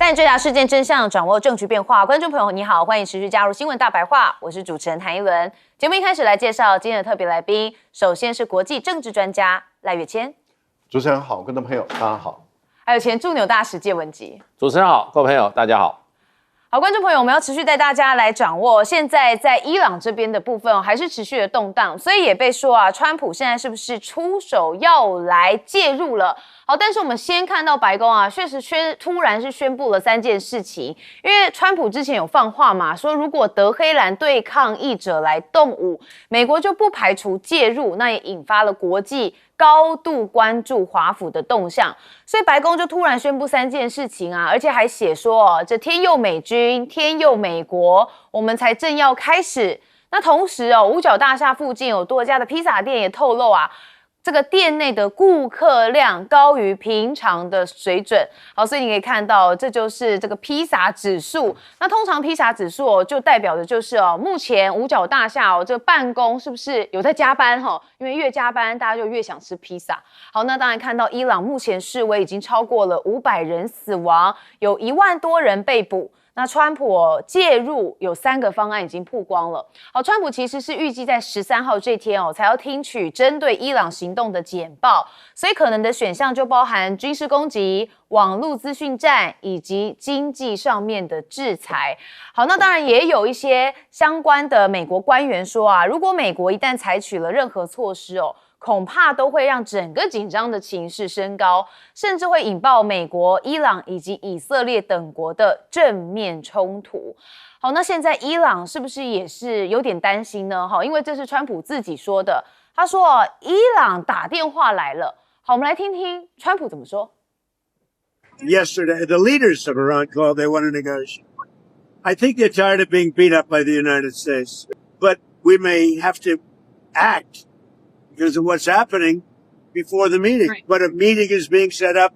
带你追查事件真相，掌握证据变化。观众朋友你好，欢迎持续加入新闻大白话，我是主持人谭一伦。节目一开始来介绍今天的特别来宾，首先是国际政治专家赖岳谦。主持人好，观众朋友大家好。还有前驻纽大使介文吉。主持人好，各位朋友大家好。好，观众朋友，我们要持续带大家来掌握现在在伊朗这边的部分还是持续的动荡，所以也被说啊，川普现在是不是出手要来介入了？好，但是我们先看到白宫啊，确实突然是宣布了3件事情，因为川普之前有放话嘛，说如果德黑兰对抗议者来动武，美国就不排除介入，那也引发了国际高度关注华府的动向，所以白宫就突然宣布3件事情啊，而且还写说这天佑美军，天佑美国，我们才正要开始。那同时五角大厦附近有多家的披萨店也透露啊，这个店内的顾客量高于平常的水准。好，所以你可以看到，这就是这个披萨指数。那通常披萨指数就代表的就是目前五角大厦这个办公是不是有在加班因为越加班大家就越想吃披萨。好，那当然看到伊朗目前示威已经超过了500人死亡，有1万多人被捕。那川普介入有3个方案已经曝光了。好，川普其实是预计在13号这天才要听取针对伊朗行动的简报，所以可能的选项就包含军事攻击、网络资讯战以及经济上面的制裁。好，那当然也有一些相关的美国官员说啊，如果美国一旦采取了任何措施恐怕都会让整个紧张的情势升高，甚至会引爆美国、伊朗以及以色列等国的正面冲突。好，那现在伊朗是不是也是有点担心呢？因为这是川普自己说的，他说伊朗打电话来了。好，我们来听听川普怎么说。Yesterday, the leaders of Iran called. They want to negotiate. I think they're tired of being beat up by the United States, but we may have to act.Because of what's happening before the meeting. Right. But a meeting is being set up.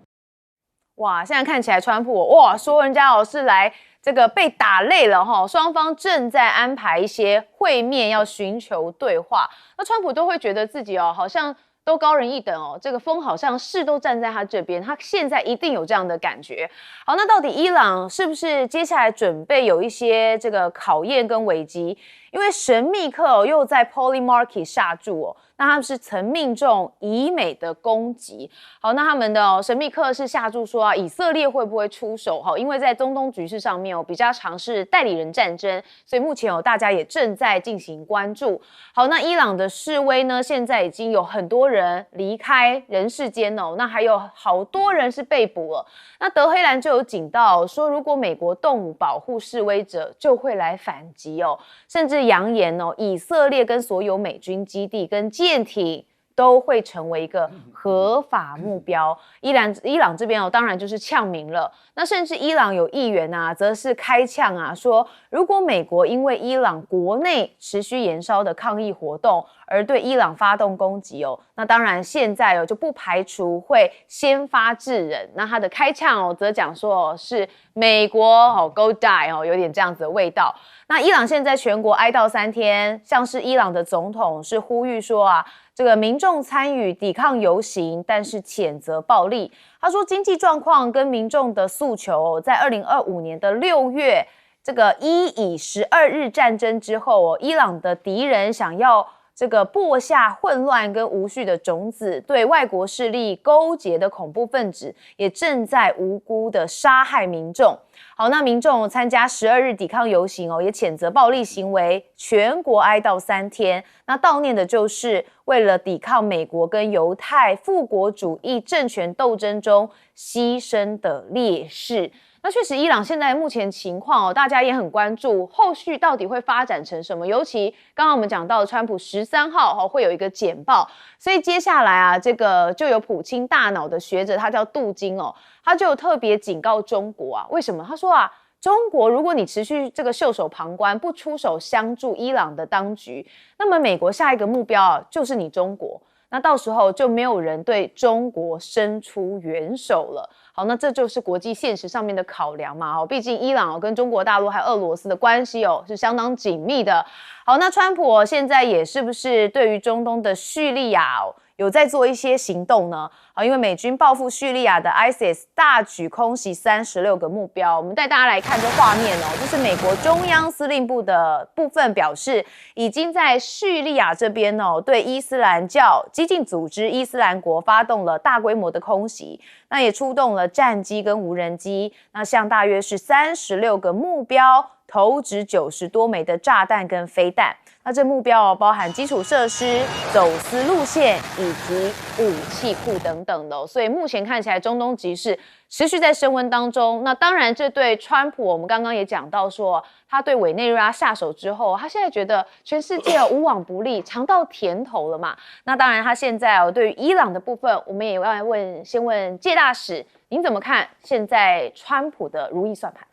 哇，现在看起来川普说人家是来这个被打累了双方正在安排一些会面，要寻求对话。那川普都会觉得自己好像都高人一等这个风好像是都站在他这边，他现在一定有这样的感觉。好，那到底伊朗是不是接下来准备有一些这个考验跟危机？因为神秘客又在 Polymarket 下注那他们是曾命中以美的攻击。好，那他们的神秘客是下注说以色列会不会出手因为在中东局势上面比较常是代理人战争，所以目前大家也正在进行关注。好，那伊朗的示威呢，现在已经有很多人离开人世间那还有好多人是被捕了。那德黑兰就有警告说，如果美国动武保护示威者，就会来反击甚至扬言以色列跟所有美军基地跟舰艇都会成为一个合法目标。伊朗这边当然就是呛民了。那甚至伊朗有议员则是开呛说如果美国因为伊朗国内持续延烧的抗议活动而对伊朗发动攻击那当然现在就不排除会先发制人。那他的开呛则讲说是美国go die 有点这样子的味道。那伊朗现在全国哀悼3天，像是伊朗的总统是呼吁说这个民众参与抵抗游行，但是谴责暴力。他说经济状况跟民众的诉求在2025年的6月这个以12日战争之后伊朗的敌人想要这个播下混乱跟无序的种子，对外国势力勾结的恐怖分子也正在无辜的杀害民众。好，那民众参加12日抵抗游行也谴责暴力行为，全国哀悼3天。那悼念的就是为了抵抗美国跟犹太复国主义政权斗争中牺牲的烈士。那确实伊朗现在目前情况大家也很关注后续到底会发展成什么，尤其刚刚我们讲到川普13号会有一个简报，所以接下来这个就有普清大脑的学者，他叫杜金他就特别警告中国为什么？他说中国如果你持续这个袖手旁观，不出手相助伊朗的当局，那么美国下一个目标就是你中国，那到时候就没有人对中国伸出援手了。好，那这就是国际现实上面的考量嘛。毕竟伊朗跟中国大陆还有俄罗斯的关系是相当紧密的。好，那川普现在也是不是对于中东的叙利亚有在做一些行动呢？因为美军报复叙利亚的 ISIS 大举空袭36个目标。我们带大家来看这画面这是美国中央司令部的部分表示，已经在叙利亚这边对伊斯兰教激进组织伊斯兰国发动了大规模的空袭，那也出动了战机跟无人机，那向大约是36个目标投掷90多枚的炸弹跟飞弹。那这目标包含基础设施、走私路线以及武器库等等的所以目前看起来中东局势持续在升温当中。那当然，这对川普，我们刚刚也讲到说，他对委内瑞拉下手之后，他现在觉得全世界无往不利，尝到甜头了嘛。那当然，他现在对于伊朗的部分，我们也要先问介大使，您怎么看现在川普的如意算盘？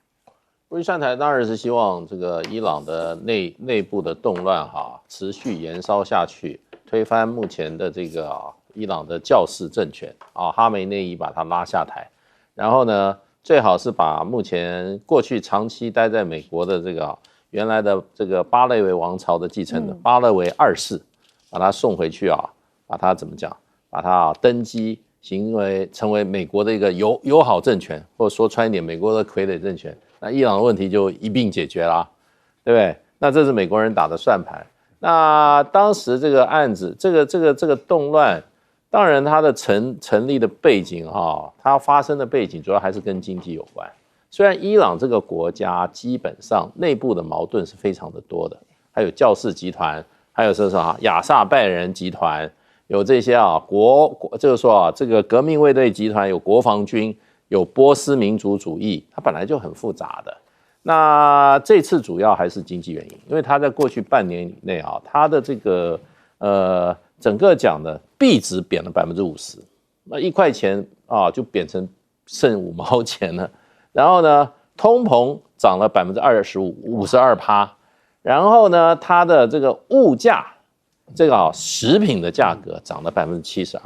如意算盘当然是希望这个伊朗的内部的动乱持续延烧下去，推翻目前的这个伊朗的教士政权哈梅内伊把他拉下台，然后呢，最好是把目前过去长期待在美国的这个原来的这个巴勒维王朝的继承的巴勒维二世，把他送回去把他怎么讲，把他登基成为美国的一个友好政权，或者说穿一点，美国的傀儡政权。那伊朗的问题就一并解决啦，对不对？那这是美国人打的算盘。那当时这个案子，这个动乱，当然它的成立的背景它发生的背景主要还是跟经济有关。虽然伊朗这个国家基本上内部的矛盾是非常的多的，还有教士集团，还有亚萨拜人集团，有这些就是说这个革命卫队集团，有国防军。有波斯民族主义，它本来就很复杂的。那这次主要还是经济原因，因为它在过去半年以内它的这个整个讲的币值贬了50%，那1块钱就贬成剩5毛钱了。然后呢，通膨涨了52%，然后呢，它的这个物价，这个食品的价格涨了72%。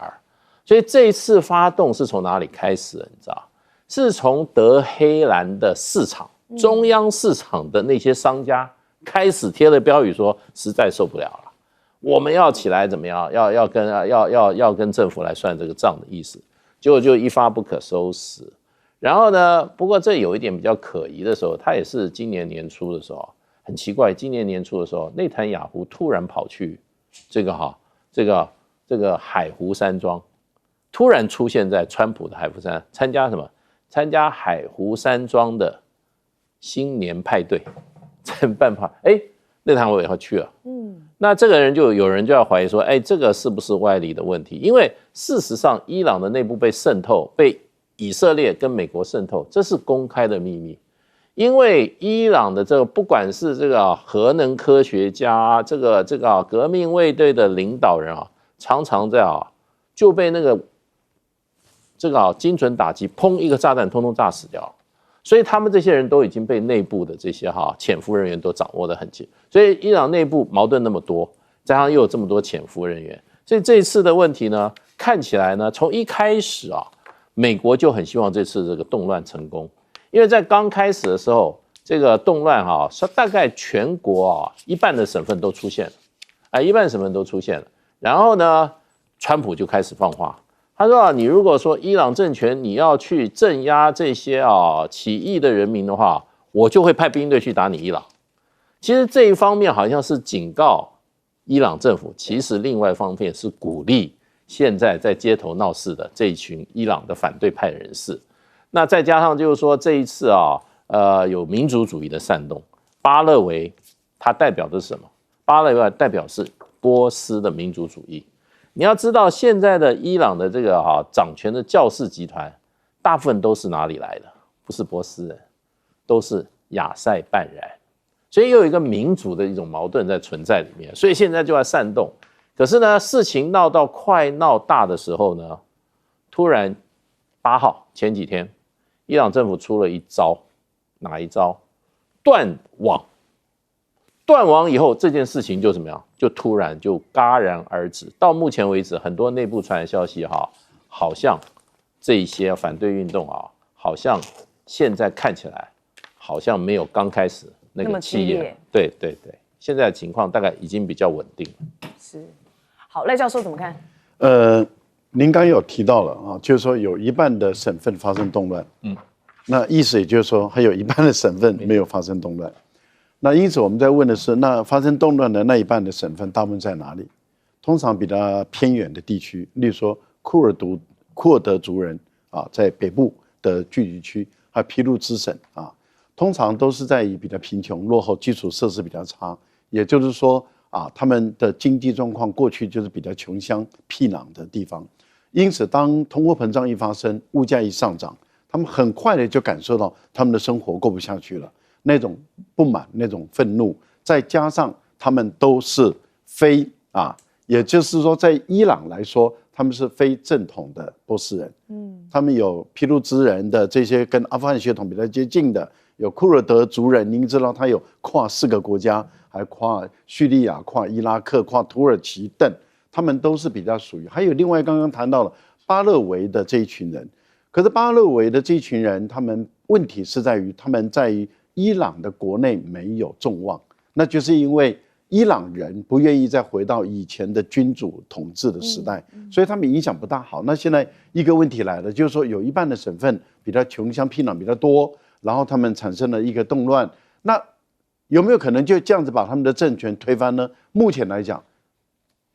所以这一次发动是从哪里开始的？你知道？是从德黑兰的市场、中央市场的那些商家开始贴了标语说，实在受不了了，我们要起来怎么样？要跟政府来算这个账的意思，结果就一发不可收拾。然后呢，不过这有一点比较可疑的时候，他也是今年年初的时候，很奇怪，今年年初的时候，内塔尼亚胡突然跑去这个海湖山庄，突然出现在川普的海湖山，参加什么？参加海湖山庄的新年派对，在办法，内塔尼亚胡也要去了。那这个人有人就要怀疑说，这个是不是外力的问题？因为事实上，伊朗的内部被渗透，被以色列跟美国渗透，这是公开的秘密。因为伊朗的这个不管是这个核能科学家，这个革命卫队的领导人常常在就被那个精准打击，砰一个炸弹，通通炸死掉。所以他们这些人都已经被内部的这些潜伏人员都掌握得很紧。所以伊朗内部矛盾那么多，加上又有这么多潜伏人员，所以这次的问题呢，看起来呢，从一开始美国就很希望这次这个动乱成功，因为在刚开始的时候，这个动乱大概全国一半的省份都出现了，一半省份都出现了。然后呢，川普就开始放话。他说你如果说伊朗政权你要去镇压这些起义的人民的话，我就会派兵队去打你伊朗。其实这一方面好像是警告伊朗政府，其实另外一方面是鼓励现在在街头闹事的这一群伊朗的反对派人士。那再加上就是说这一次有民族主义的煽动，巴勒维它代表的是什么？巴勒维代表是波斯的民族主义。你要知道，现在的伊朗的这个掌权的教士集团，大部分都是哪里来的？不是波斯人，都是亚塞拜然。所以又有一个民族的一种矛盾在存在里面，所以现在就要煽动。可是呢，事情闹到快闹大的时候呢，突然8号前几天，伊朗政府出了一招，哪一招？断网。断网以后，这件事情就怎么样？就突然就戛然而止。到目前为止，很多内部传来消息好像这一些反对运动啊，好像现在看起来好像没有刚开始那个激烈。对，现在的情况大概已经比较稳定了。是，好，赖教授怎么看？您刚有提到了啊，就是说有一半的省份发生动乱，那意思也就是说还有一半的省份没有发生动乱。那因此我们在问的是，那发生动乱的那一半的省份大部分在哪里？通常比较偏远的地区，例如说库尔德族人啊，在北部的聚集区，还有皮鲁支省啊，通常都是在于比较贫穷、落后、基础设施比较差，也就是说啊，他们的经济状况过去就是比较穷乡僻壤的地方。因此，当通货膨胀一发生，物价一上涨，他们很快的就感受到他们的生活过不下去了，那种不满、那种愤怒，再加上他们都是非啊，也就是说，在伊朗来说，他们是非正统的波斯人，他们有皮鲁支人的这些跟阿富汗血统比较接近的，有库尔德族人，您知道他有跨4个国家，还跨叙利亚、跨伊拉克、跨土耳其等。他们都是比较属于，还有另外刚刚谈到了巴勒维的这一群人，可是巴勒维的这一群人，他们问题是在于他们在于伊朗的国内没有众望，那就是因为伊朗人不愿意再回到以前的君主统治的时代，所以他们影响不大好。那现在一个问题来了，就是说有一半的省份比较穷乡僻壤比较多，然后他们产生了一个动乱，那有没有可能就这样子把他们的政权推翻呢？目前来讲，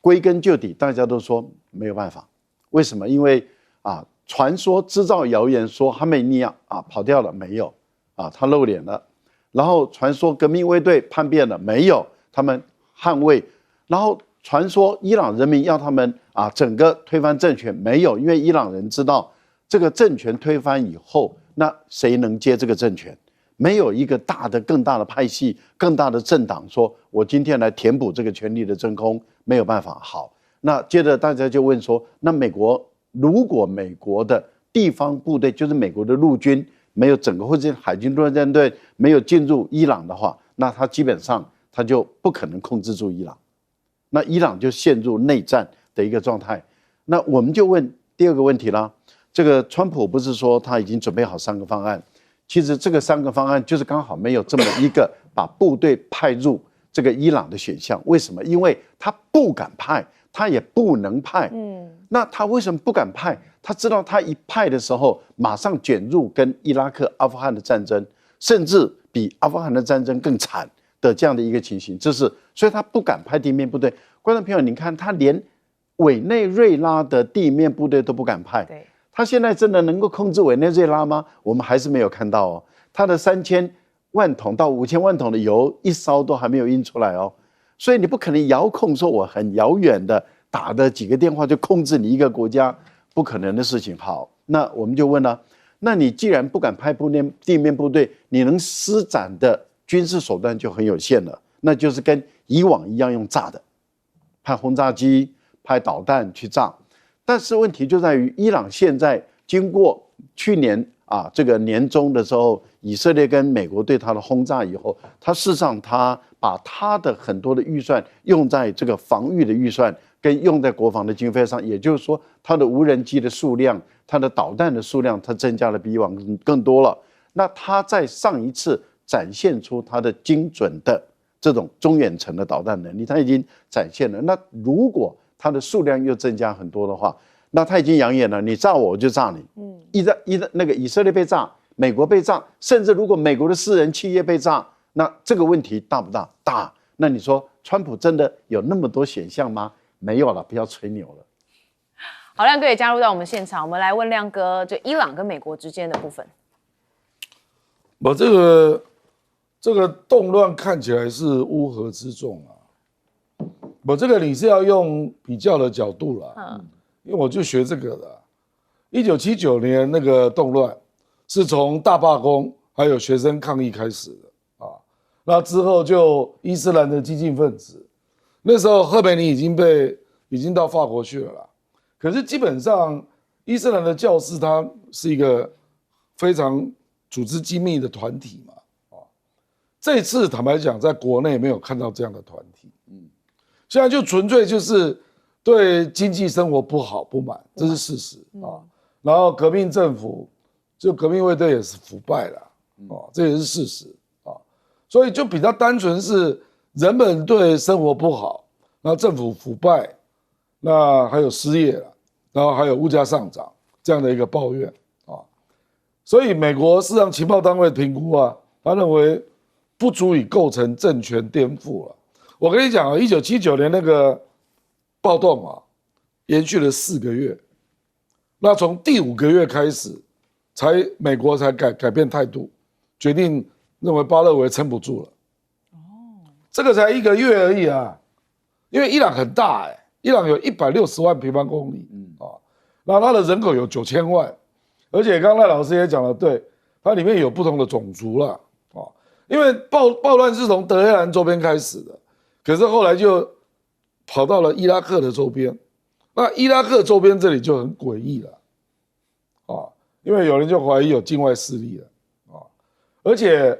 归根究底，大家都说没有办法。为什么？因为啊，传说制造谣言说哈梅尼亚啊跑掉了没有？啊，他露脸了。然后传说革命卫队叛变了没有？他们捍卫。然后传说伊朗人民要他们啊整个推翻政权没有？因为伊朗人知道这个政权推翻以后，那谁能接这个政权？没有一个更大的派系、更大的政党说，我今天来填补这个权力的真空，没有办法。好，那接着大家就问说，那如果美国的地方部队，就是美国的陆军没有整个或者海军陆战队没有进入伊朗的话，那他基本上他就不可能控制住伊朗，那伊朗就陷入内战的一个状态。那我们就问第二个问题啦，这个川普不是说他已经准备好3个方案？其实这个3个方案就是刚好没有这么一个把部队派入这个伊朗的选项。为什么？因为他不敢派，他也不能派。那他为什么不敢派？他知道他一派的时候，马上卷入跟伊拉克、阿富汗的战争，甚至比阿富汗的战争更惨的这样的一个情形。所以他不敢派地面部队。观众朋友，你看他连委内瑞拉的地面部队都不敢派。对。他现在真的能够控制委内瑞拉吗？我们还是没有看到哦。他的3000万桶到5000万桶的油一烧都还没有印出来哦，所以你不可能遥控说我很遥远的打的几个电话就控制你一个国家，不可能的事情。好，那我们就问了，那你既然不敢派地面部队，你能施展的军事手段就很有限了，那就是跟以往一样用炸的，派轰炸机、派导弹去炸。但是问题就在于，伊朗现在经过去年啊这个年中的时候，以色列跟美国对他的轰炸以后，他事实上他把他的很多的预算用在这个防御的预算，跟用在国防的经费上，也就是说，他的无人机的数量、他的导弹的数量，他增加了比以往更多了。那他在上一次展现出他的精准的这种中远程的导弹能力，他已经展现了。那如果它的数量又增加很多的话，那他已经扬言了，你炸我就炸你。那个以色列被炸，美国被炸，甚至如果美国的私人企业被炸，那这个问题大不大？大。那你说川普真的有那么多选项吗？没有了，不要吹牛了。好，亮哥也加入到我们现场，我们来问亮哥，就伊朗跟美国之间的部分。我这个动乱看起来是乌合之众啊。我这个你是要用比较的角度啦，因为我就学这个的。1979年那个动乱是从大罢工还有学生抗议开始的啊，那之后就伊斯兰的激进分子，那时候赫梅尼已经到法国去了啦。可是基本上伊斯兰的教士他是一个非常组织机密的团体嘛，这次坦白讲，在国内没有看到这样的团体，现在就纯粹就是对经济生活不好不满，这是事实啊。然后革命政府就革命卫队也是腐败了，这也是事实啊。所以就比较单纯是人们对生活不好，然后政府腐败，那还有失业了，然后还有物价上涨这样的一个抱怨啊。所以美国事实上情报单位评估啊，他认为不足以构成政权颠覆了。我跟你讲啊，1979年那个暴动啊，延续了4个月，那从第5个月开始，美国才改变态度，决定认为巴勒维撑不住了。这个才1个月而已啊，因为伊朗很大伊朗有160万平方公里，然后它的人口有9000万，而且刚才老师也讲了，对，它里面有不同的种族了，因为暴乱是从德黑兰周边开始的，可是后来就跑到了伊拉克的周边，那伊拉克周边这里就很诡异了，因为有人就怀疑有境外势力了，而且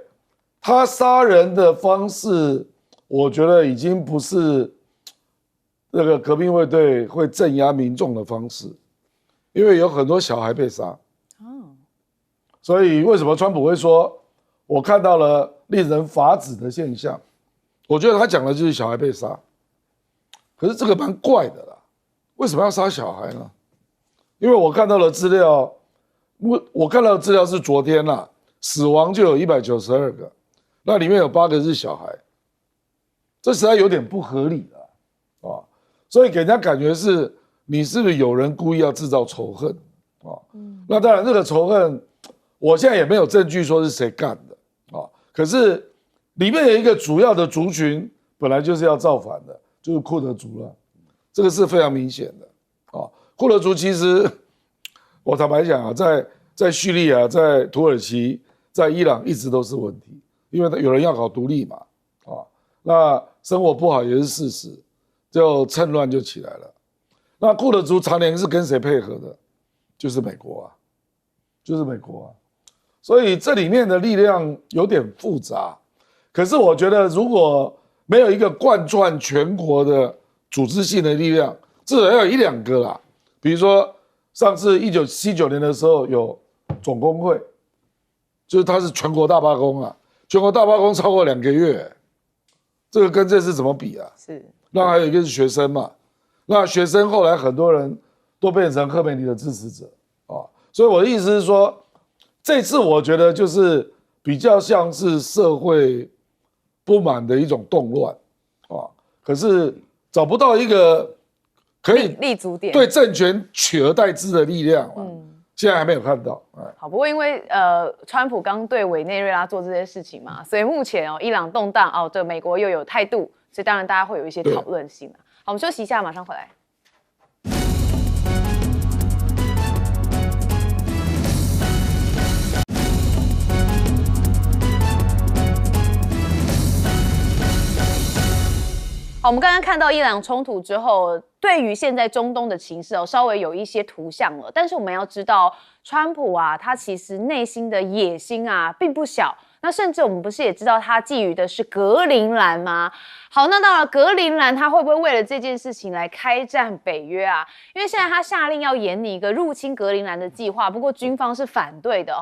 他杀人的方式，我觉得已经不是那个革命卫队会镇压民众的方式，因为有很多小孩被杀，所以为什么川普会说我看到了令人发指的现象？我觉得他讲的就是小孩被杀，可是这个蛮怪的啦，为什么要杀小孩呢？因为我看到的资料，是昨天啦，死亡就有192个，那里面有8个是小孩，这实在有点不合理了，所以给人家感觉是你是不是有人故意要制造仇恨，那当然这个仇恨，我现在也没有证据说是谁干的，可是里面有一个主要的族群本来就是要造反的，就是库德族了，这个是非常明显的，库德族其实我坦白讲在叙利亚、在土耳其、在伊朗一直都是问题，因为有人要搞独立嘛，那生活不好也是事实，就趁乱就起来了。那库德族常年是跟谁配合的？就是美国啊，所以这里面的力量有点复杂。可是我觉得，如果没有一个贯穿全国的组织性的力量，至少要有1、2个啦。比如说，上次1979年的时候有总工会，就是它是全国大罢工啊，全国大罢工超过2个月，这个跟这次怎么比啊？是。那还有一个是学生嘛，那学生后来很多人都变成赫梅尼的支持者所以我的意思是说，这次我觉得就是比较像是社会不满的一种动乱可是找不到一个可以立足点，对政权取而代之的力量现在还没有看到。好，不过因为川普刚对委内瑞拉做这些事情嘛，所以目前伊朗动荡对美国又有态度，所以当然大家会有一些讨论性好，我们休息一下，马上回来。好，我们刚刚看到伊朗冲突之后，对于现在中东的情势稍微有一些图像了。但是我们要知道，川普他其实内心的野心并不小。那甚至我们不是也知道他觊觎的是格陵兰吗？好，那到了格陵兰，他会不会为了这件事情来开战北约啊？因为现在他下令要研拟一个入侵格陵兰的计划，不过军方是反对的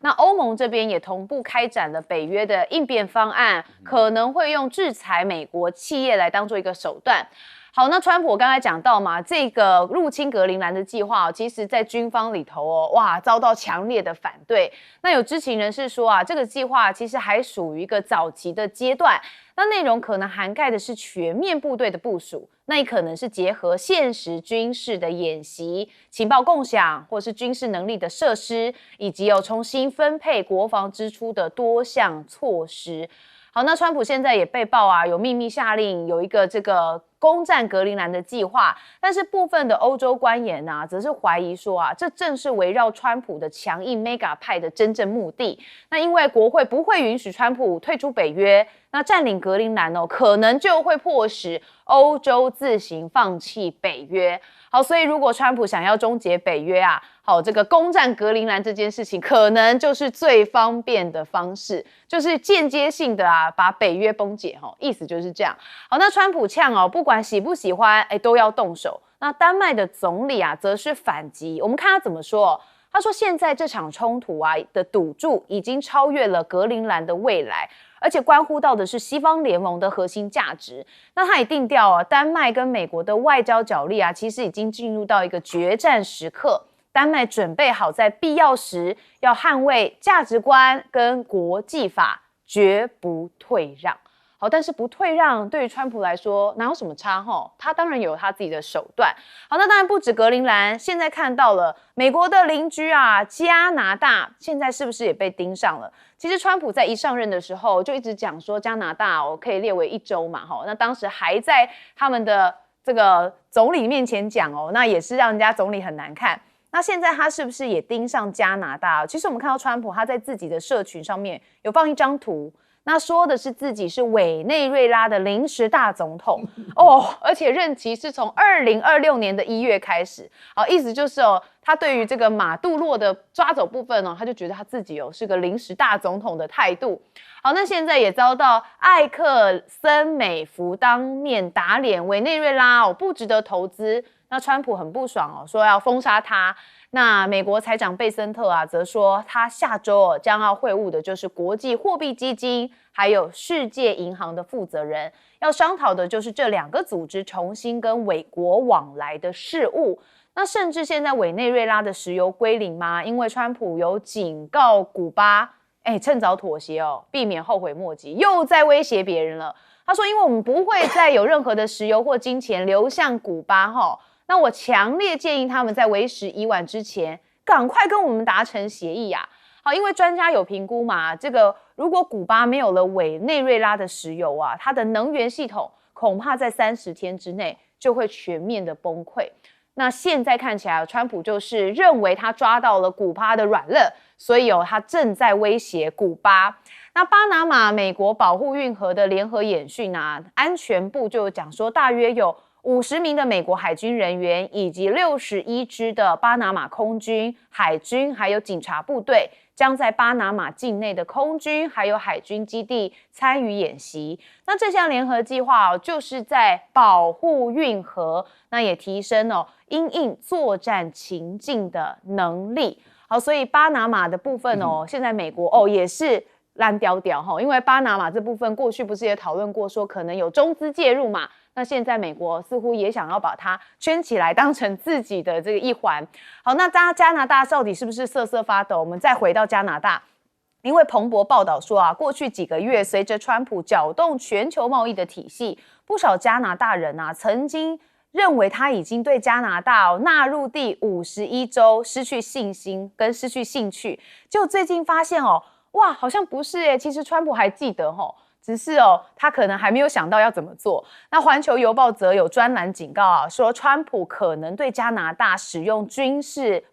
那欧盟这边也同步开展了北约的应变方案，可能会用制裁美国企业来当做一个手段。好，那川普我刚才讲到嘛，这个入侵格陵兰的计划其实在军方里头遭到强烈的反对。那有知情人士说这个计划其实还属于一个早期的阶段，那内容可能涵盖的是全面部队的部署，那也可能是结合现实军事的演习、情报共享，或是军事能力的设施，以及重新分配国防支出的多项措施。好，那川普现在也被曝有秘密下令有一个这个攻占格陵兰的计划，但是部分的欧洲官员则是怀疑说这正是围绕川普的强硬 Mega 派的真正目的。那因为国会不会允许川普退出北约，那占领格陵兰可能就会迫使欧洲自行放弃北约。好，所以如果川普想要终结北约好，这个攻占格陵兰这件事情可能就是最方便的方式，就是间接性的把北约崩解意思就是这样。好，那川普呛不管喜不喜欢都要动手。那丹麦的总理啊，则是反击。我们看他怎么说。他说：“现在这场冲突啊的赌注已经超越了格陵兰的未来，而且关乎到的是西方联盟的核心价值。那他也定调啊，丹麦跟美国的外交角力啊，其实已经进入到一个决战时刻。丹麦准备好在必要时要捍卫价值观跟国际法，绝不退让。”好，但是不退让对于川普来说哪有什么差吼？他当然有他自己的手段。好，那当然不止格陵兰，现在看到了美国的邻居啊，加拿大现在是不是也被盯上了？其实川普在一上任的时候就一直讲说加拿大可以列为1州嘛，那当时还在他们的这个总理面前讲那也是让人家总理很难看。那现在他是不是也盯上加拿大？其实我们看到川普他在自己的社群上面有放一张图。那说的是自己是委内瑞拉的临时大总统而且任期是从2026年的1月开始。好，意思就是他对于这个马杜洛的抓走部分他就觉得他自己是个临时大总统的态度。好，那现在也遭到艾克森美孚当面打脸委内瑞拉不值得投资。那川普很不爽说要封杀他。那美国财长贝森特啊，则说他下周将要会晤的就是国际货币基金还有世界银行的负责人，要商讨的就是这2个组织重新跟美国往来的事务。那甚至现在委内瑞拉的石油归零吗？因为川普有警告古巴，趁早妥协避免后悔莫及，又在威胁别人了。他说，因为我们不会再有任何的石油或金钱流向古巴那我强烈建议他们在为时已晚之前，赶快跟我们达成协议啊！好，因为专家有评估嘛，这个如果古巴没有了委内瑞拉的石油啊，它的能源系统恐怕在30天之内就会全面的崩溃。那现在看起来，川普就是认为他抓到了古巴的软肋，所以他正在威胁古巴。那巴拿马美国保护运河的联合演训啊，安全部就讲说，大约有50名的美国海军人员以及61支的巴拿马空军、海军还有警察部队将在巴拿马境内的空军还有海军基地参与演习。那这项联合计划就是在保护运河，那也提升因应作战情境的能力。好，所以巴拿马的部分现在美国也是烂掉掉因为巴拿马这部分过去不是也讨论过说可能有中资介入嘛？那现在美国似乎也想要把它圈起来，当成自己的这个一环。好，那加拿大到底是不是瑟瑟发抖？我们再回到加拿大，因为彭博报道说啊，过去几个月，随着川普搅动全球贸易的体系，不少加拿大人啊，曾经认为他已经对加拿大纳入第51州失去信心跟失去兴趣，结果最近发现哇，好像不是其实川普还记得只是他可能还没有想到要怎么做。那环球邮报则有专栏警告说川普可能对加拿大使用军事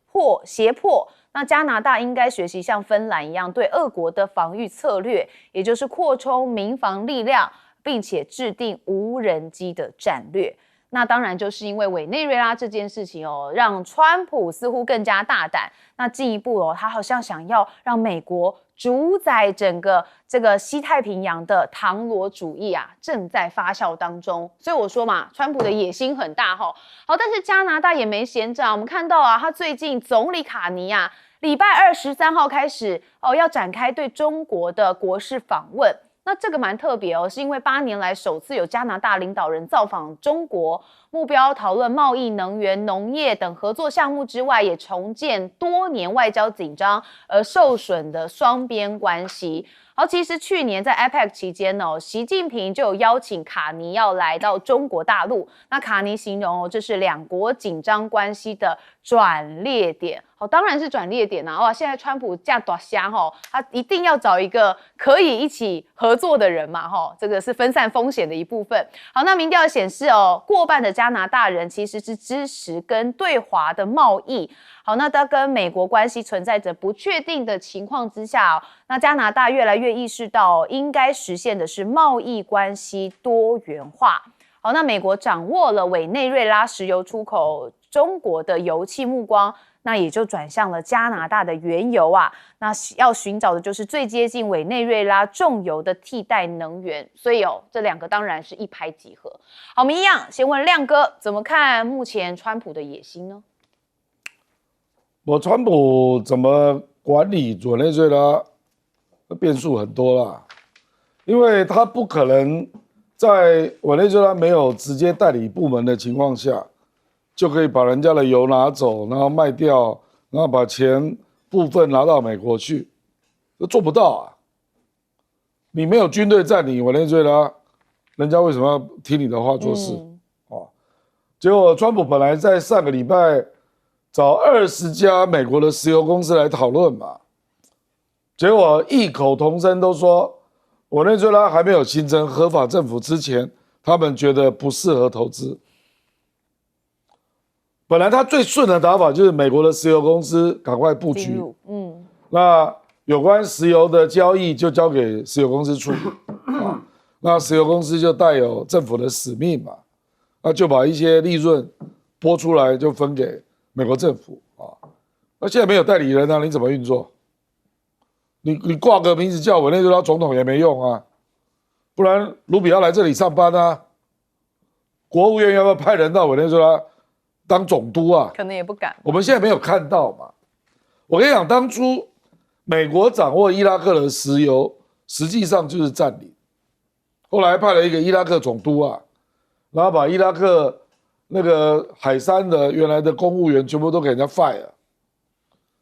胁迫。那加拿大应该学习像芬兰一样对俄国的防御策略，也就是扩充民防力量，并且制定无人机的战略。那当然就是因为委内瑞拉这件事情让川普似乎更加大胆。那进一步他好像想要让美国主宰整个这个西太平洋的唐罗主义啊，正在发酵当中。所以我说嘛，川普的野心很大好，但是加拿大也没闲着我们看到他最近总理卡尼礼拜2、13号开始要展开对中国的国事访问。那这个蛮特别是因为8年来首次有加拿大领导人造访中国，目标讨论贸易、能源、农业等合作项目之外，也重建多年外交紧张而受损的双边关系。好，其实去年在 APEC 期间习近平就有邀请卡尼要来到中国大陆。那卡尼形容这是2国紧张关系的转捩点。当然是转捩点哇！现在川普这样大虾他一定要找一个可以一起合作的人嘛这个是分散风险的一部分。好，那民调显示过半的加拿大人其实是支持跟对华的贸易。好，那它跟美国关系存在着不确定的情况之下那加拿大越来越意识到应该实现的是贸易关系多元化。好，那美国掌握了委内瑞拉石油出口中国的油气目光，那也就转向了加拿大的原油啊。那要寻找的就是最接近委内瑞拉重油的替代能源，所以这两个当然是一拍即合。好，我们一样先问亮哥，怎么看目前川普的野心呢？川普怎么管理委内瑞拉，变数很多啦，因为他不可能在委内瑞拉没有直接代理部门的情况下，就可以把人家的油拿走，然后卖掉，然后把钱部分拿到美国去，都做不到啊！你没有军队占领委内瑞拉，人家为什么要听你的话做事？结果川普本来在上个礼拜找20家美国的石油公司来讨论嘛，结果异口同声都说，委内瑞拉还没有形成合法政府之前，他们觉得不适合投资。本来他最顺的打法就是美国的石油公司赶快布局，那有关石油的交易就交给石油公司处理啊，那石油公司就带有政府的使命嘛，那就把一些利润拨出来就分给美国政府啊。那现在没有代理人啊，你怎么运作？你挂个名字叫委内瑞拉总统也没用啊，不然卢比奥来这里上班啊，国务院要不要派人到委内瑞拉当总督啊？可能也不敢。我们现在没有看到嘛。我跟你讲，当初美国掌握伊拉克的石油，实际上就是占领。后来派了一个伊拉克总督啊，然后把伊拉克那个海山的原来的公务员全部都给人家 fire，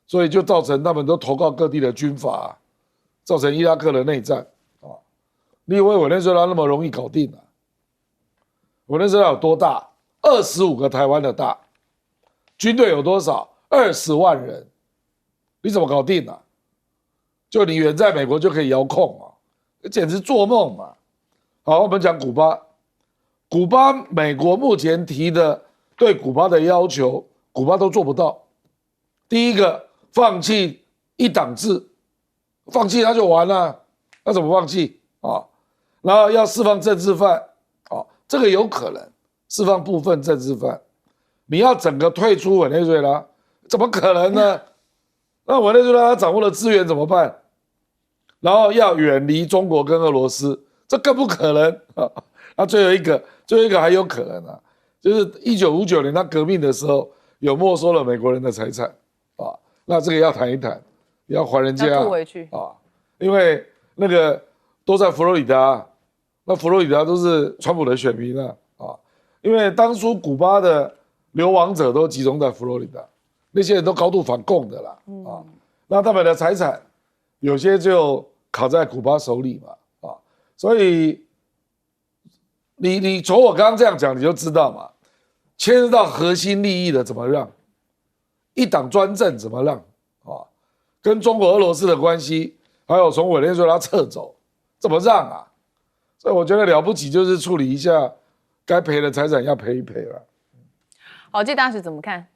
所以就造成他们都投靠各地的军阀，造成伊拉克的内战啊。你以为委内瑞拉那么容易搞定啊？委内瑞拉有多大？25个台湾的大，军队有多少？20万人，你怎么搞定啊？就你远在美国就可以遥控啊，简直做梦嘛！好，我们讲古巴，古巴美国目前提的对古巴的要求，古巴都做不到。第一个，放弃一党制，放弃他就完了，那怎么放弃啊？然后要释放政治犯，这个有可能释放部分政治犯，你要整个退出委内瑞拉，怎么可能呢？那委内瑞拉掌握的资源怎么办？然后要远离中国跟俄罗斯，这更不可能啊！那最后一个还有可能啊，就是1959年他革命的时候有没收了美国人的财产啊，那这个要谈一谈，要还人家要吐回去啊，因为那个都在佛罗里达，那佛罗里达都是川普的选民啊，因为当初古巴的流亡者都集中在佛罗里达，那些人都高度反共的啦，那他们的财产有些就卡在古巴手里嘛，所以你从我刚刚这样讲你就知道嘛，牵涉到核心利益的怎么让，一党专政怎么让跟中国俄罗斯的关系，还有从委内瑞拉撤走怎么让啊？所以我觉得了不起就是处理一下该赔的财产要赔一赔了。好，这大使怎么看？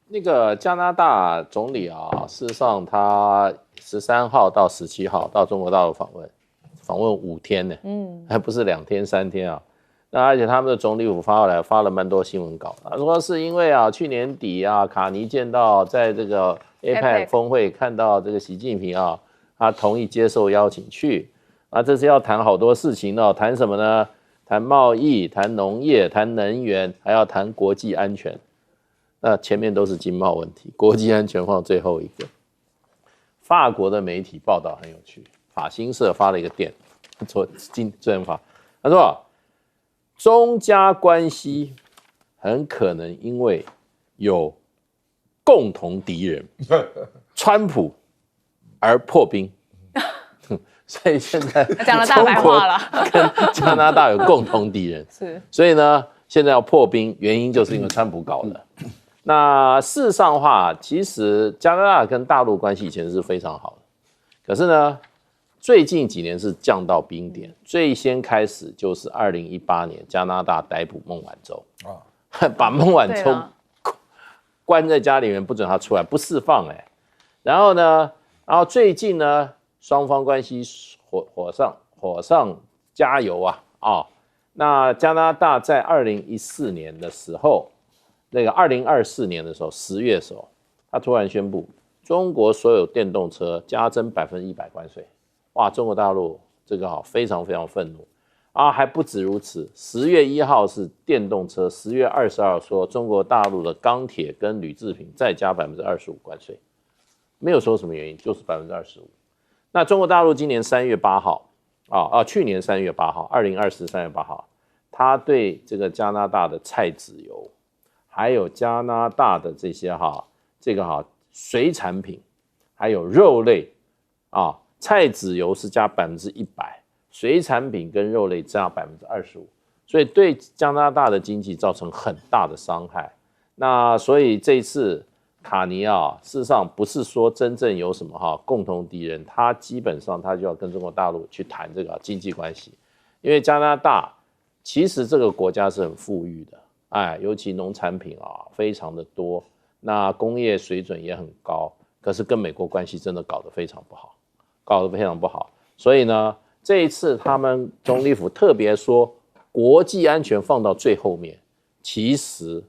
那个加拿大总理啊，事实上他13号到17号到中国大陆访问5天呢，还不是2天3天啊。那而且他们的总理府发了蛮多新闻稿的，说是因为啊去年底啊卡尼见到在这个 APEC 峰会看到这个习近平啊，他同意接受邀请去，啊这次要谈好多事情哦，谈什么呢？谈贸易，谈农业，谈能源，还要谈国际安全。那前面都是经贸问题，国际安全放最后一个。法国的媒体报道很有趣，法新社发了一个电，昨天发，他说中加关系很可能因为有共同敌人川普而破冰，所以现在讲了大白话了，跟加拿大有共同敌人，是，所以呢，现在要破冰，原因就是因为川普搞的。那事实上的话，其实加拿大跟大陆关系以前是非常好的，可是呢，最近几年是降到冰点。最先开始就是2018年，加拿大逮捕孟晚舟把孟晚舟关在家里面，不准他出来，不释放然后呢，最近呢，双方关系火上加油啊！那加拿大在2014年的时候，那个2024年的时候，10月的时候，他突然宣布中国所有电动车加征100%关税。哇，中国大陆这个非常非常愤怒啊！还不止如此，10月1号是电动车，10月22号说中国大陆的钢铁跟铝制品再加25%关税，没有说什么原因，就是25%。那中国大陆今年3月8号去年3月8号，2024 3月8号，他对这个加拿大的菜籽油，还有加拿大的这些水产品，还有肉类菜籽油是加100%，水产品跟肉类加25%，所以对加拿大的经济造成很大的伤害。那所以这一次卡尼事实上不是说真正有什么共同敌人，他基本上他就要跟中国大陆去谈这个经济关系，因为加拿大其实这个国家是很富裕的，尤其农产品非常的多，那工业水准也很高，可是跟美国关系真的搞得非常不好。所以呢，这一次他们总理府特别说国际安全放到最后面，其实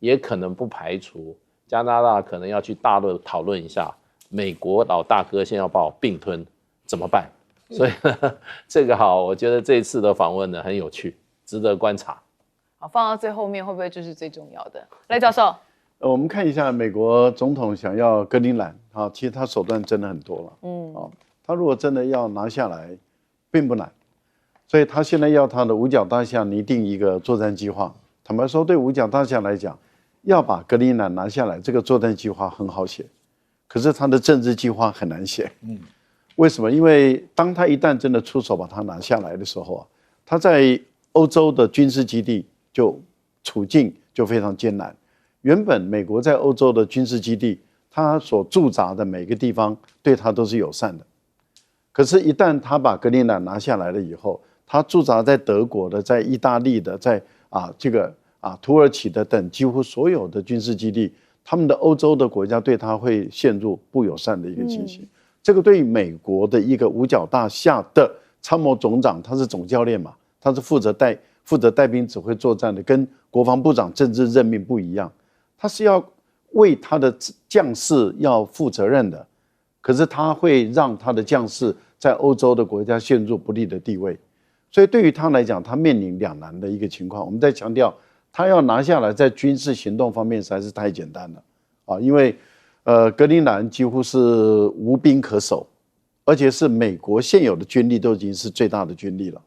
也可能不排除加拿大可能要去大陆讨论一下，美国老大哥先要把我并吞怎么办？所以呢，这个我觉得这一次的访问呢很有趣，值得观察。好，放到最后面会不会就是最重要的？赖教授，我们看一下美国总统想要格陵兰其实他手段真的很多了，他如果真的要拿下来，并不难，所以他现在要他的五角大厦拟定一个作战计划。坦白说，对五角大厦来讲，要把格陵兰拿下来，这个作战计划很好写，可是他的政治计划很难写。为什么？因为当他一旦真的出手把它拿下来的时候他在欧洲的军事基地就处境就非常艰难。原本美国在欧洲的军事基地，他所驻扎的每个地方对他都是友善的。可是，一旦他把格陵兰拿下来了以后，他驻扎在德国的、在意大利的、在土耳其的等几乎所有的军事基地，他们的欧洲的国家对他会陷入不友善的一个情形。这个对于美国的一个五角大厦的参谋总长，他是总教练嘛，他是负责带兵指挥作战的，跟国防部长政治任命不一样，他是要为他的将士要负责任的。可是他会让他的将士在欧洲的国家陷入不利的地位，所以对于他来讲，他面临两难的一个情况。我们在强调，他要拿下来，在军事行动方面实在是太简单了因为格陵兰几乎是无兵可守，而且是美国现有的军力都已经是最大的军力了，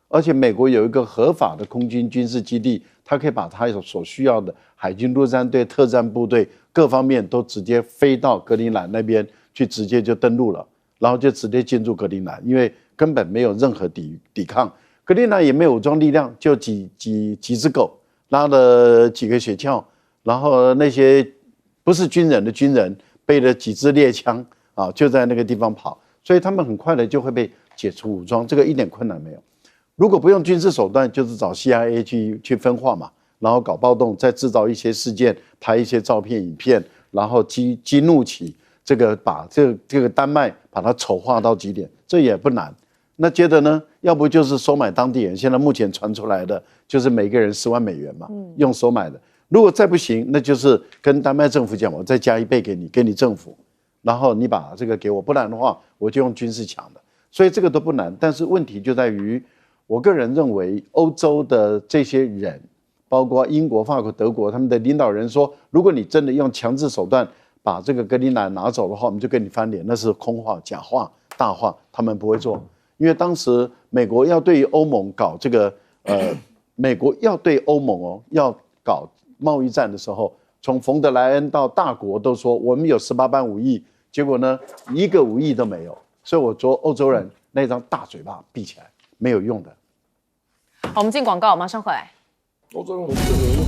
而且美国有一个合法的空军军事基地，它可以把它所需要的海军陆战队、特战部队各方面都直接飞到格陵兰那边去，直接就登陆了，然后就直接进入格陵兰，因为根本没有任何抵抗，格陵兰也没有武装力量，就几只狗拉了几个雪橇，然后那些不是军人的军人背了几支猎枪就在那个地方跑，所以他们很快的就会被解除武装，这个一点困难没有。如果不用军事手段，就是找 CIA 去分化嘛，然后搞暴动，再制造一些事件，拍一些照片、影片，然后激怒起把这个丹麦把它丑化到极点，这也不难。那接着呢，要不就是收买当地人，现在目前传出来的就是每个人10万美元嘛，用收买的。如果再不行，那就是跟丹麦政府讲，我再加1倍给你政府，然后你把这个给我，不然的话我就用军事抢的。所以这个都不难，但是问题就在于，我个人认为欧洲的这些人，包括英国、法国、德国，他们的领导人说，如果你真的用强制手段把这个格陵兰拿走的话，我们就跟你翻脸，那是空话、假话、大话，他们不会做。因为当时美国要对欧盟搞这个，美国要对欧盟要搞贸易战的时候，从冯德莱恩到大国都说我们有18般武艺，结果呢一个武艺都没有。所以我说欧洲人那张大嘴巴闭起来没有用的。好，我们进广告，马上回来。欧洲人最有用。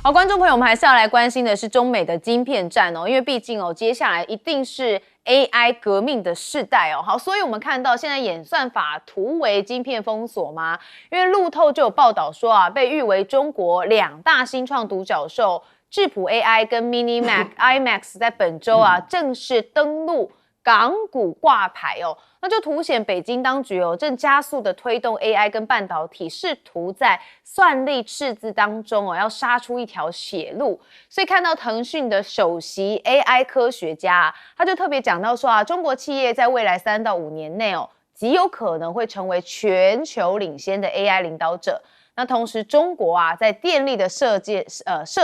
好，观众朋友，我们还是要来关心的是中美的晶片战因为毕竟接下来一定是 AI 革命的世代好，所以我们看到现在演算法突围晶片封锁吗？因为路透就有报道说被誉为中国2大新创独角兽智谱 AI 跟 IMAX 在本周啊正式登陆港股挂牌哦，那就凸显北京当局哦正加速的推动 AI 跟半导体，试图在算力赤字当中哦要杀出一条血路。所以看到腾讯的首席 AI 科学家，他就特别讲到说啊，中国企业在未来3到5年内哦，极有可能会成为全球领先的 AI 领导者。那同时，中国啊，在电力的设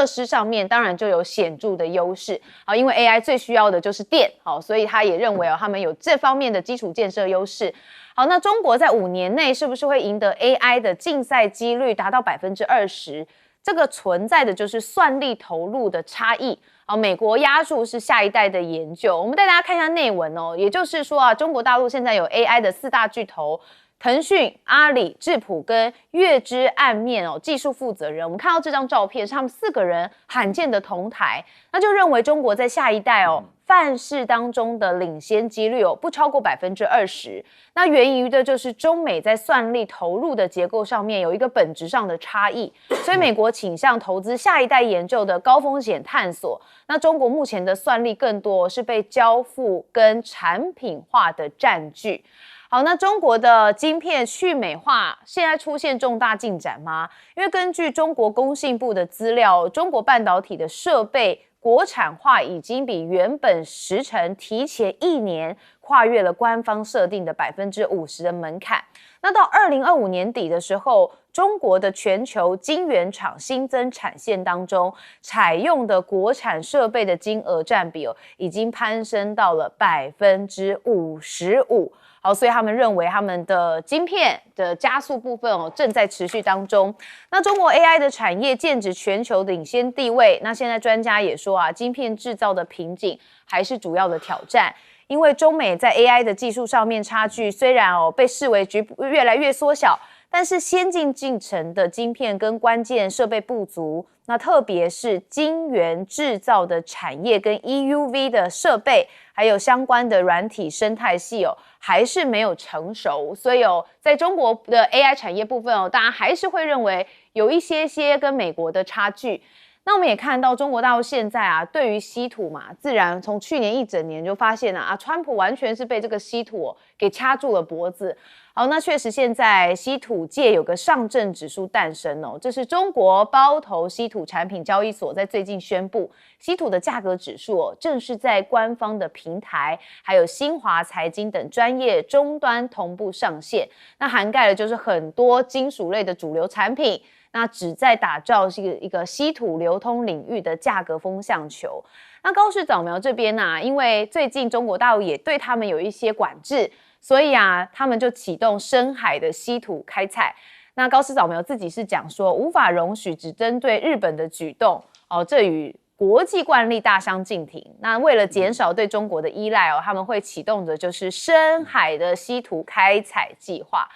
施上面，当然就有显著的优势啊，因为 AI 最需要的就是电，好，所以他也认为哦，他们有这方面的基础建设优势。好，那中国在5年内是不是会赢得 AI 的竞赛几率达到20%？这个存在的就是算力投入的差异。好，美国压注是下一代的研究，我们带大家看一下内文哦，也就是说啊，中国大陆现在有 AI 的4大巨头。腾讯、阿里、智谱跟月之暗面哦，技术负责人，我们看到这张照片是他们4个人罕见的同台，那就认为中国在下一代哦范式当中的领先几率哦不超过20%。那源于的就是中美在算力投入的结构上面有一个本质上的差异，所以美国倾向投资下一代研究的高风险探索，那中国目前的算力更多是被交付跟产品化的占据。好，那中国的晶片去美化现在出现重大进展吗？因为根据中国工信部的资料，中国半导体的设备国产化已经比原本时程提前1年跨越了官方设定的50%的门槛。那到2025年底的时候，中国的全球晶圆厂新增产线当中，采用的国产设备的金额占比已经攀升到了55%。好，所以他们认为他们的晶片的加速部分正在持续当中。那中国 AI 的产业剑指全球领先地位，那现在专家也说啊，晶片制造的瓶颈还是主要的挑战。因为中美在 AI 的技术上面差距虽然被视为局部越来越缩小，但是先进制程的晶片跟关键设备不足，那特别是晶圆制造的产业跟 EUV 的设备，还有相关的软体生态系还是没有成熟，所以在中国的 AI 产业部分大家还是会认为有一些跟美国的差距。那我们也看到中国大陆现在啊，对于稀土嘛，自然从去年1整年就发现了川普完全是被这个稀土给掐住了脖子。好，那确实现在稀土界有个上证指数诞生这是中国包头稀土产品交易所在最近宣布，稀土的价格指数正是在官方的平台，还有新华财经等专业终端同步上线，那涵盖的就是很多金属类的主流产品。那旨在打造一个稀土流通领域的价格风向球。那高市早苗这边因为最近中国大陆也对他们有一些管制，所以他们就启动深海的稀土开采。那高市早苗自己是讲说，无法容许只针对日本的举动这与国际惯例大相径庭。那为了减少对中国的依赖他们会启动的就是深海的稀土开采计划。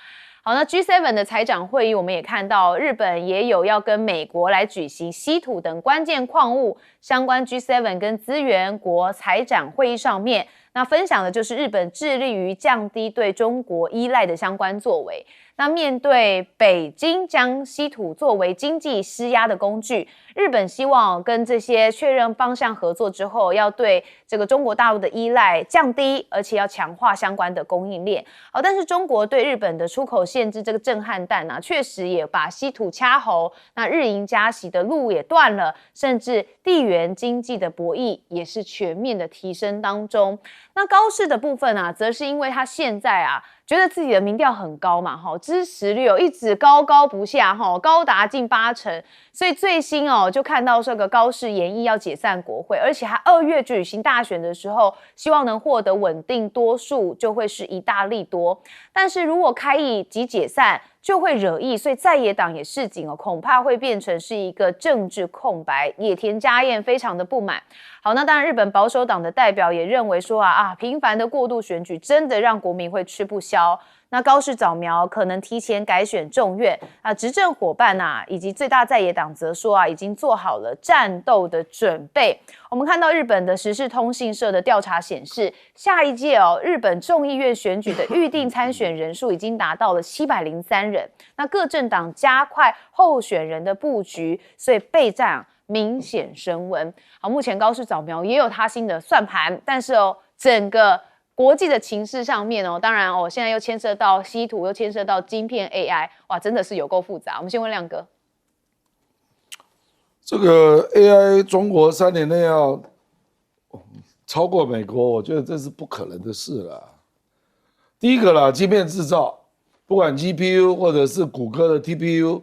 好，那 G7 的财长会议，我们也看到日本也有要跟美国来举行稀土等关键矿物相关 G7 跟资源国财长会议上面，那分享的就是日本致力于降低对中国依赖的相关作为。那面对北京将稀土作为经济施压的工具，日本希望跟这些确认方向合作之后，要对这个中国大陆的依赖降低，而且要强化相关的供应链。但是中国对日本的出口限制这个震撼弹确实也把稀土掐喉，那日银加息的路也断了，甚至地缘经济的博弈也是全面的提升当中。那高市的部分则是因为他现在觉得自己的民调很高嘛，支持率一直高不下，高达近80%，所以最新就看到这个高市研议要解散国会，而且还2月举行大选的时候，希望能获得稳定多数，就会是一大利多。但是如果开议及解散，就会惹议，所以在野党也示警恐怕会变成是一个政治空白。野田佳彦非常的不满。好，那当然日本保守党的代表也认为说频繁的过度选举真的让国民会吃不消。那高市早苗可能提前改选众院执政伙伴以及最大在野党则说已经做好了战斗的准备。我们看到日本的时事通信社的调查显示，下一届日本众议院选举的预定参选人数已经达到了703人。那各政党加快候选人的布局，所以备战明显升温。好，目前高市早苗也有他新的算盘，但是整个国际的情势上面当然现在又牵涉到稀土，又牵涉到晶片 AI， 哇，真的是有够复杂。我们先问亮哥，这个 AI 中国3年内要超过美国，我觉得这是不可能的事了。第一个啦，晶片制造，不管 GPU 或者是谷歌的 TPU，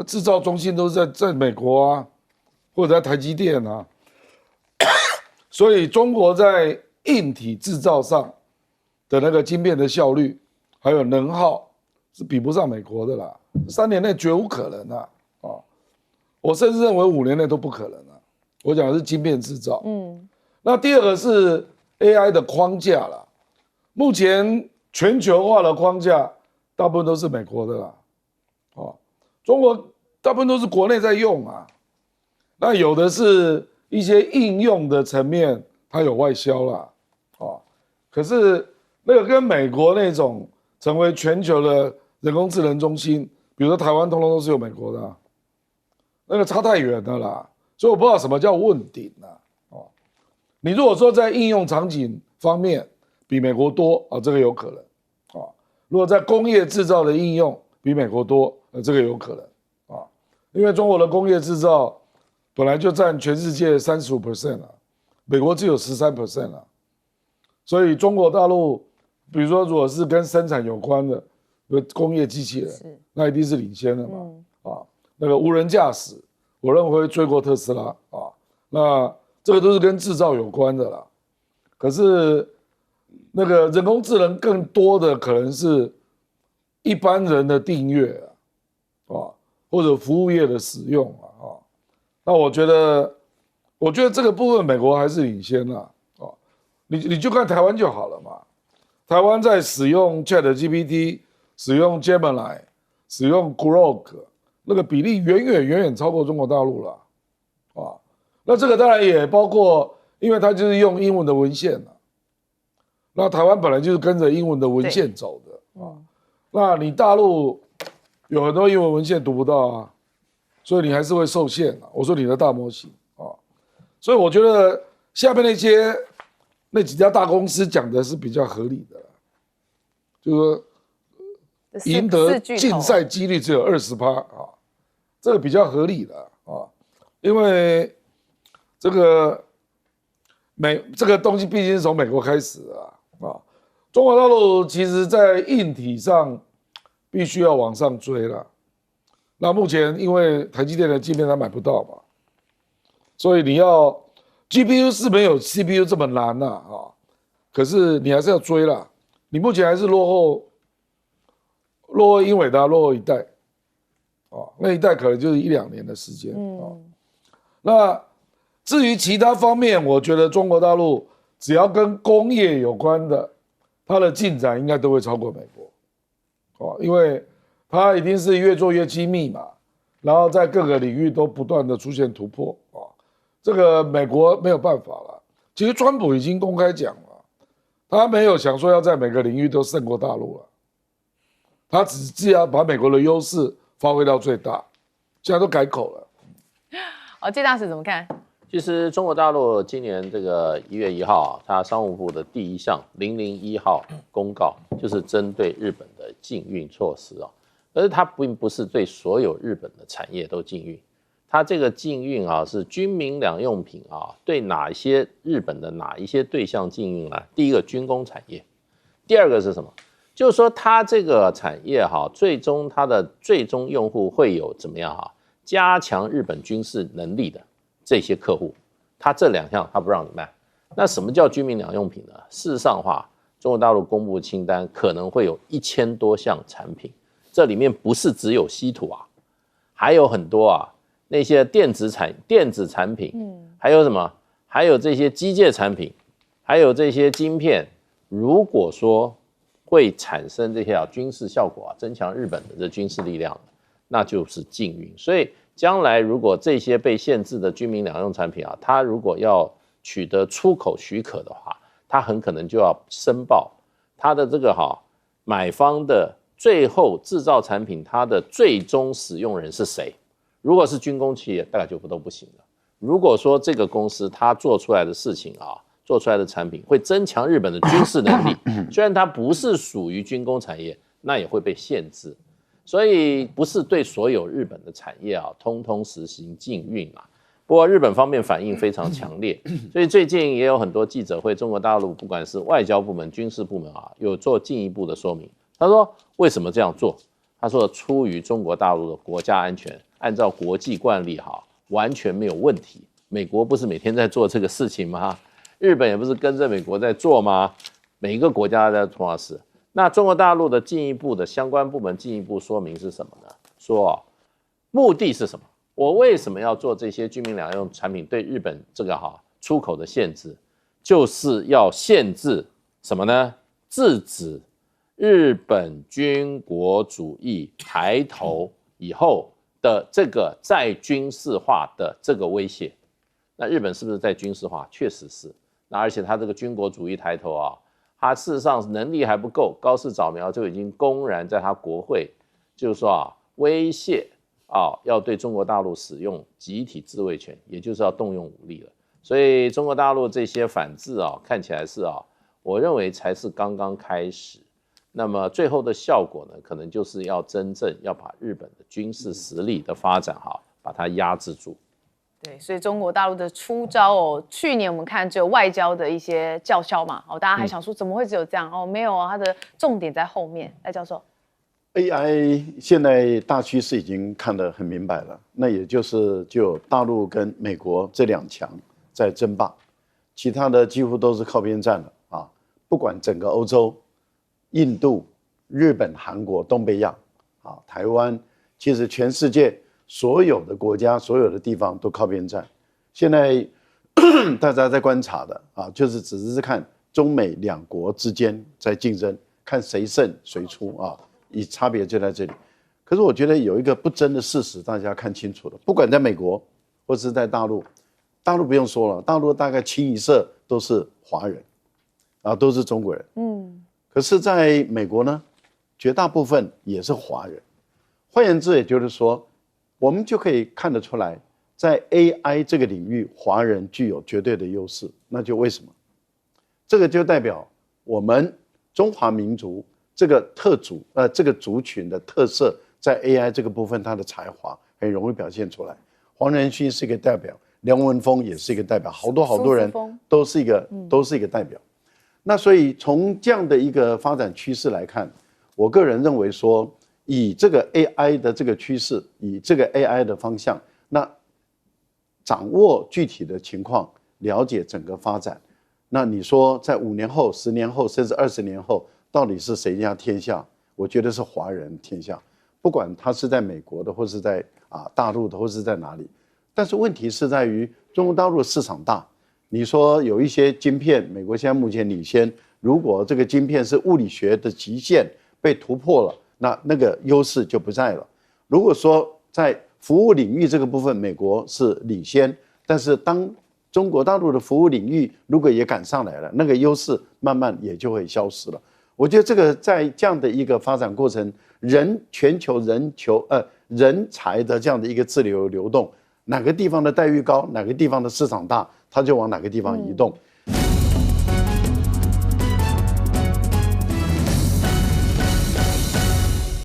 制造中心都是在美国啊，或者在台积电啊，所以中国在硬体制造上的那个晶片的效率，还有能耗是比不上美国的啦。3年内绝无可能啊！我甚至认为5年内都不可能啊。我讲的是晶片制造。那第二个是 AI 的框架啦。目前全球化的框架大部分都是美国的啦，中国大部分都是国内在用啊。那有的是一些应用的层面，它有外销啦，可是那个跟美国那种成为全球的人工智能中心，比如说台湾通通都是有美国的啊，那个差太远了啦。所以我不知道什么叫问鼎啊。你如果说在应用场景方面比美国多这个有可能如果在工业制造的应用比美国多这个有可能因为中国的工业制造本来就占全世界35%了，美国只有13%了，所以中国大陆比如说如果是跟生产有关的工业机器人，那一定是领先的嘛那个无人驾驶我认为会追过特斯拉那这个都是跟制造有关的啦。可是那个人工智能更多的可能是一般人的订阅或者服务业的使用那我觉得这个部分美国还是领先啦你就看台湾就好了嘛。台湾在使用 ChatGPT、使用 Gemini、使用 Grok 那个比例远远超过中国大陆了那这个当然也包括，因为它就是用英文的文献那台湾本来就是跟着英文的文献走的那你大陆有很多英文文献读不到啊，所以你还是会受限我说你的大模型所以我觉得下面那几家大公司讲的是比较合理的，就是说赢得竞赛几率只有20%这个比较合理的因为这个东西毕竟是从美国开始的中国大陆其实在硬体上必须要往上追了。那目前因为台积电的晶片它买不到嘛，所以你要 GPU 是没有 CPU 这么难可是你还是要追啦。你目前还是落后英伟达，落后一代那一代可能就是1-2年的时间那至于其他方面，我觉得中国大陆只要跟工业有关的，它的进展应该都会超过美国因为它一定是越做越精密嘛，然后在各个领域都不断的出现突破这个美国没有办法了。其实川普已经公开讲了，他没有想说要在每个领域都胜过大陆了，他只要把美国的优势发挥到最大，现在都改口了。介大使怎么看？其实中国大陆今年这个1月1号它商务部的第1项001号公告，就是针对日本的禁运措施可是它并不是对所有日本的产业都禁运，它这个禁运是军民两用品对哪一些日本的哪一些对象禁运呢？第一个军工产业，第二个是什么？就是说它这个产业最终它的最终用户会有怎么样加强日本军事能力的这些客户，它这2项它不让你卖。那什么叫军民两用品呢？事实上中国大陆公布清单可能会有1000多项产品，这里面不是只有稀土还有很多那些电子产品，还有什么？还有这些机械产品，还有这些晶片。如果说会产生这些军事效果增强日本的这军事力量，那就是禁运。所以将来如果这些被限制的军民两用产品它如果要取得出口许可的话，它很可能就要申报它的这个买方的最后制造产品它的最终使用人是谁。如果是军工企业，大概就都不行了。如果说这个公司它做出来的事情啊，做出来的产品会增强日本的军事能力，虽然它不是属于军工产业，那也会被限制。所以不是对所有日本的产业啊，通通实行禁运啊。不过日本方面反应非常强烈，所以最近也有很多记者会，中国大陆不管是外交部门、军事部门啊，有做进一步的说明。他说为什么这样做？他说出于中国大陆的国家安全，按照国际惯例哈，完全没有问题。美国不是每天在做这个事情吗？日本也不是跟着美国在做吗？每一个国家在做同样的事。那中国大陆的进一步的相关部门进一步说明是什么呢？说目的是什么？我为什么要做这些军民两用产品对日本这个出口的限制？就是要限制什么呢？制止日本军国主义抬头以后的这个再军事化的这个威胁。那日本是不是在军事化？确实是。那而且他这个军国主义抬头啊，他事实上能力还不够，高市早苗就已经公然在他国会就是说威胁要对中国大陆使用集体自卫权，也就是要动用武力了。所以中国大陆这些反制看起来是我认为才是刚刚开始。那么最后的效果呢，可能就是要真正要把日本的军事实力的发展把它压制住。对，所以中国大陆的出招去年我们看只有外交的一些叫嚣嘛，大家还想说怎么会只有这样没有它的重点在后面。赖教授 ，AI 现在大趋势已经看得很明白了，那也就有大陆跟美国这两强在争霸，其他的几乎都是靠边站了不管整个欧洲、印度、日本、韩国、东北亚台湾，其实全世界所有的国家、所有的地方都靠边站。现在大家在观察的就是只是看中美两国之间在竞争，看谁胜谁出以差别就在这里。可是我觉得有一个不争的事实，大家看清楚了，不管在美国或是在大陆，大陆不用说了，大陆大概清一色都是华人都是中国人。可是在美国呢，绝大部分也是华人。换言之，也就是说，我们就可以看得出来，在 AI 这个领域，华人具有绝对的优势。那就为什么？这个就代表我们中华民族这个这个族群的特色，在 AI 这个部分，它的才华很容易表现出来。黄仁勋是一个代表，梁文风也是一个代表，好多人都是一个代表。那所以从这样的一个发展趋势来看，我个人认为说，以这个 AI 的这个趋势，以这个 AI 的方向，那掌握具体的情况，了解整个发展，那你说在5年后、10年后，甚至20年后，到底是谁家天下？我觉得是华人天下，不管他是在美国的，或是在大陆的，或是在哪里。但是问题是在于中国大陆的市场大。你说有一些晶片，美国现在目前领先，如果这个晶片是物理学的极限被突破了，那个优势就不在了。如果说在服务领域这个部分，美国是领先，但是当中国大陆的服务领域如果也赶上来了，那个优势慢慢也就会消失了。我觉得这个在这样的一个发展过程，全球人才的这样的一个自由流动，哪个地方的待遇高，哪个地方的市场大，它就往哪个地方移动。